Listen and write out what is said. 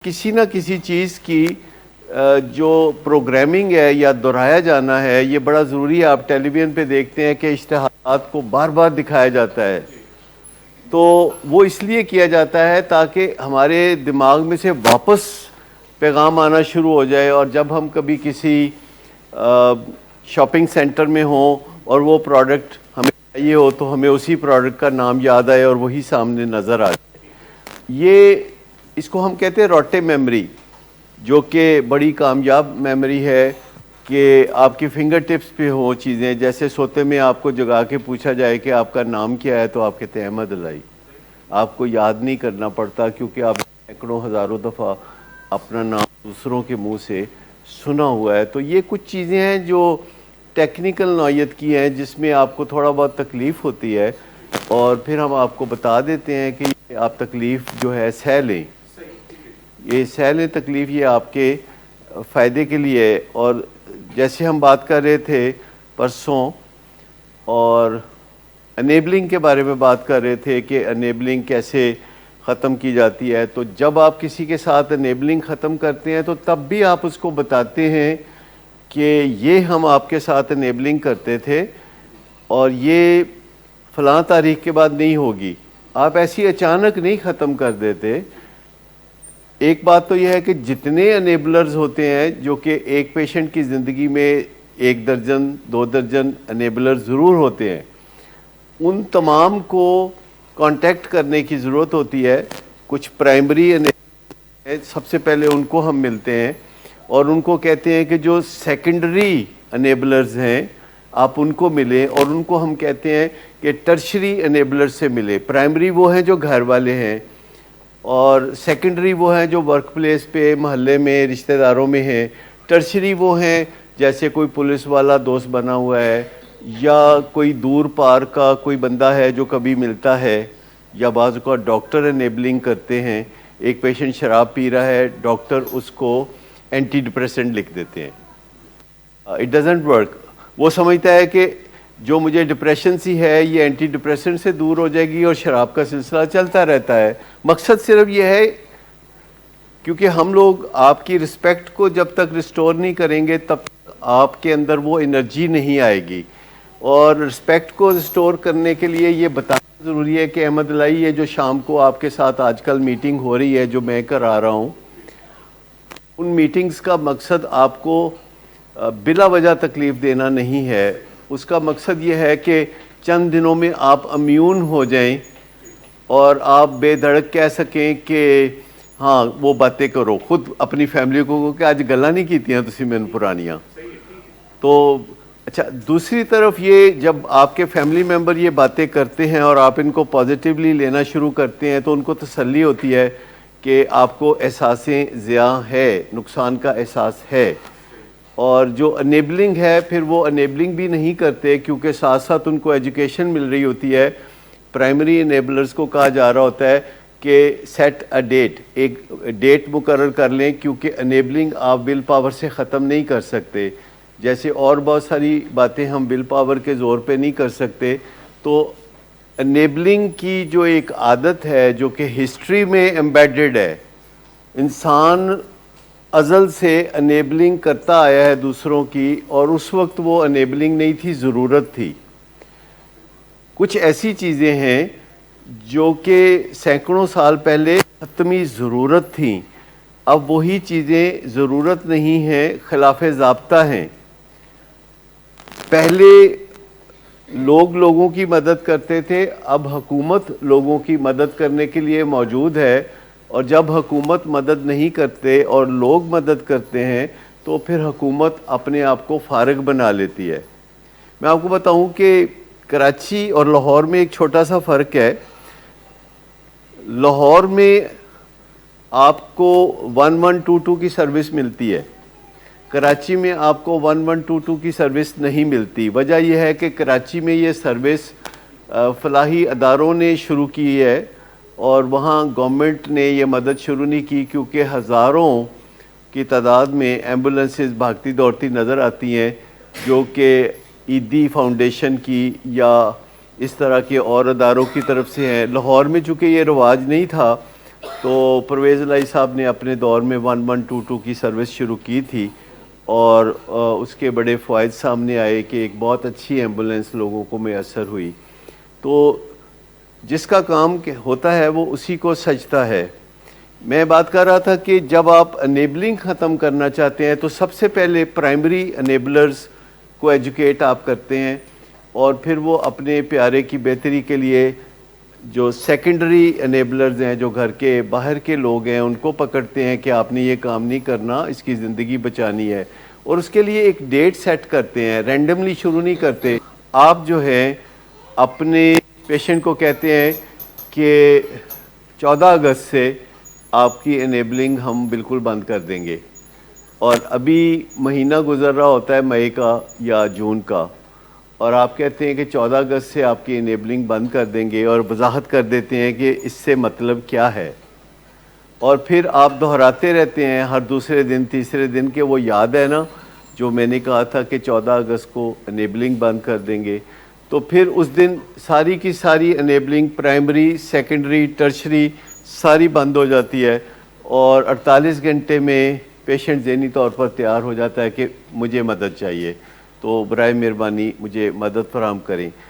کسی نہ کسی چیز کی جو پروگرامنگ ہے یا دہرایا جانا ہے، یہ بڑا ضروری ہے۔ آپ ٹیلی ویژن پہ دیکھتے ہیں کہ اشتہارات کو بار بار دکھایا جاتا ہے، تو وہ اس لیے کیا جاتا ہے تاکہ ہمارے دماغ میں سے واپس پیغام آنا شروع ہو جائے، اور جب ہم کبھی کسی شاپنگ سینٹر میں ہوں اور وہ پروڈکٹ ہمیں چاہیے ہو تو ہمیں اسی پروڈکٹ کا نام یاد آئے اور وہی سامنے نظر آ جائے۔ یہ اس کو ہم کہتے ہیں روٹے میموری، جو کہ بڑی کامیاب میموری ہے کہ آپ کی فنگر ٹپس پہ ہوں چیزیں۔ جیسے سوتے میں آپ کو جگا کے پوچھا جائے کہ آپ کا نام کیا ہے تو آپ کہتے ہیں احمد علائی۔ آپ کو یاد نہیں کرنا پڑتا کیونکہ آپ سینکڑوں ہزاروں دفعہ اپنا نام دوسروں کے منہ سے سنا ہوا ہے۔ تو یہ کچھ چیزیں ہیں جو ٹیکنیکل نوعیت کی ہیں، جس میں آپ کو تھوڑا بہت تکلیف ہوتی ہے، اور پھر ہم آپ کو بتا دیتے ہیں کہ آپ تکلیف جو ہے سہ لیں، یہ سہ لیں تکلیف، یہ آپ کے فائدے کے لیے ہے۔ اور جیسے ہم بات کر رہے تھے پرسوں، اور انیبلنگ کے بارے میں بات کر رہے تھے کہ انیبلنگ کیسے ختم کی جاتی ہے، تو جب آپ کسی کے ساتھ انیبلنگ ختم کرتے ہیں تو تب بھی آپ اس کو بتاتے ہیں کہ یہ ہم آپ کے ساتھ انیبلنگ کرتے تھے اور یہ فلاں تاریخ کے بعد نہیں ہوگی۔ آپ ایسی اچانک نہیں ختم کر دیتے۔ ایک بات تو یہ ہے کہ جتنے انیبلرز ہوتے ہیں، جو کہ ایک پیشنٹ کی زندگی میں 1 درجن 2 درجن انیبلرز ضرور ہوتے ہیں، ان تمام کو کانٹیکٹ کرنے کی ضرورت ہوتی ہے۔ کچھ پرائمری انیبلرز ہیں، سب سے پہلے ان کو ہم ملتے ہیں، اور ان کو کہتے ہیں کہ جو سیکنڈری انیبلرز ہیں آپ ان کو ملیں، اور ان کو ہم کہتے ہیں کہ ٹرشری انیبلرز سے ملیں۔ پرائمری وہ ہیں جو گھر والے ہیں، اور سیکنڈری وہ ہیں جو ورک پلیس پہ، محلے میں، رشتہ داروں میں ہیں۔ ٹرشری وہ ہیں جیسے کوئی پولیس والا دوست بنا ہوا ہے، یا کوئی دور پار کا کوئی بندہ ہے جو کبھی ملتا ہے، یا بعض اوقات ڈاکٹر انیبلنگ کرتے ہیں۔ ایک پیشنٹ شراب پی رہا ہے، ڈاکٹر اس کو اینٹی ڈپریسنٹ لکھ دیتے ہیں۔ It doesn't work. وہ سمجھتا ہے کہ جو مجھے ڈپریشن سی ہے یہ اینٹی ڈپریسنٹ سے دور ہو جائے گی، اور شراب کا سلسلہ چلتا رہتا ہے۔ مقصد صرف یہ ہے، کیونکہ ہم لوگ آپ کی رسپیکٹ کو جب تک ریسٹور نہیں کریں گے تب تک آپ کے اندر وہ انرجی نہیں آئے گی، اور رسپیکٹ کو ریسٹور کرنے کے لیے یہ بتانا ضروری ہے کہ احمد علائی، یہ جو شام کو آپ کے ساتھ آج کل میٹنگ ہو رہی ہے جو میں کرا رہا ہوں، ان میٹنگز کا مقصد آپ کو بلا وجہ تکلیف دینا نہیں ہے۔ اس کا مقصد یہ ہے کہ چند دنوں میں آپ امیون ہو جائیں اور آپ بے دھڑک کہہ سکیں کہ ہاں وہ باتیں کرو، خود اپنی فیملی کو کہ آج گلا نہیں کیتیاں تسی میں پرانیاں۔ تو اچھا، دوسری طرف یہ جب آپ کے فیملی ممبر یہ باتیں کرتے ہیں اور آپ ان کو پازیٹیولی لینا شروع کرتے ہیں تو ان کو تسلی ہوتی ہے کہ آپ کو احساسیں ضیاع ہے، نقصان کا احساس ہے۔ اور جو انیبلنگ ہے، پھر وہ انیبلنگ بھی نہیں کرتے کیونکہ ساتھ ساتھ ان کو ایجوکیشن مل رہی ہوتی ہے۔ پرائمری انیبلرز کو کہا جا رہا ہوتا ہے کہ سیٹ اے ڈیٹ، ایک ڈیٹ مقرر کر لیں، کیونکہ انیبلنگ آپ ول پاور سے ختم نہیں کر سکتے۔ جیسے اور بہت ساری باتیں ہم ول پاور کے زور پہ نہیں کر سکتے، تو انیبلنگ کی جو ایک عادت ہے جو کہ ہسٹری میں ایمبیڈڈ ہے، انسان ازل سے انیبلنگ کرتا آیا ہے دوسروں کی، اور اس وقت وہ انیبلنگ نہیں تھی، ضرورت تھی۔ کچھ ایسی چیزیں ہیں جو کہ سینکڑوں سال پہلے حتمی ضرورت تھیں، اب وہی چیزیں ضرورت نہیں ہیں، خلاف ضابطہ ہیں۔ پہلے لوگ لوگوں کی مدد کرتے تھے، اب حکومت لوگوں کی مدد کرنے کے لیے موجود ہے، اور جب حکومت مدد نہیں کرتے اور لوگ مدد کرتے ہیں تو پھر حکومت اپنے آپ کو فارغ بنا لیتی ہے۔ میں آپ کو بتاؤں کہ کراچی اور لاہور میں ایک چھوٹا سا فرق ہے۔ لاہور میں آپ کو 1122 کی سروس ملتی ہے، کراچی میں آپ کو 1122 کی سروس نہیں ملتی۔ وجہ یہ ہے کہ کراچی میں یہ سروس فلاحی اداروں نے شروع کی ہے، اور وہاں گورنمنٹ نے یہ مدد شروع نہیں کی، کیونکہ ہزاروں کی تعداد میں ایمبولنسز بھاگتی دوڑتی نظر آتی ہیں جو کہ عیدی فاؤنڈیشن کی یا اس طرح کے اور اداروں کی طرف سے ہیں۔ لاہور میں چونکہ یہ رواج نہیں تھا، تو پرویز الہی صاحب نے اپنے دور میں 1122 کی سروس شروع کی تھی اور اس کے بڑے فوائد سامنے آئے کہ ایک بہت اچھی ایمبولینس لوگوں کو میسر ہوئی. تو جس کا کام ہوتا ہے وہ اسی کو سجتا ہے. میں بات کر رہا تھا کہ جب آپ انیبلنگ ختم کرنا چاہتے ہیں تو سب سے پہلے پرائمری انیبلرز کو ایجوکیٹ آپ کرتے ہیں اور پھر وہ اپنے پیارے کی بہتری کے لیے جو سیکنڈری انیبلرز ہیں جو گھر کے باہر کے لوگ ہیں ان کو پکڑتے ہیں کہ آپ نے یہ کام نہیں کرنا, اس کی زندگی بچانی ہے, اور اس کے لیے ایک ڈیٹ سیٹ کرتے ہیں. رینڈملی شروع نہیں کرتے. آپ جو ہے اپنے پیشنٹ کو کہتے ہیں کہ 14 اگست سے آپ کی انیبلنگ ہم بالکل بند کر دیں گے, اور ابھی مہینہ گزر رہا ہوتا ہے مئی کا یا جون کا, اور آپ کہتے ہیں کہ 14 اگست سے آپ کی انیبلنگ بند کر دیں گے, اور وضاحت کر دیتے ہیں کہ اس سے مطلب کیا ہے, اور پھر آپ دہراتے رہتے ہیں ہر دوسرے دن تیسرے دن کہ وہ یاد ہے نا جو میں نے کہا تھا کہ 14 اگست کو انیبلنگ بند کر دیں گے. تو پھر اس دن ساری کی ساری انیبلنگ پرائمری سیکنڈری ٹرشری ساری بند ہو جاتی ہے, اور 48 گھنٹے میں پیشنٹ ذہنی طور پر تیار ہو جاتا ہے کہ مجھے مدد چاہیے, تو برائے مہربانی مجھے مدد فراہم کریں.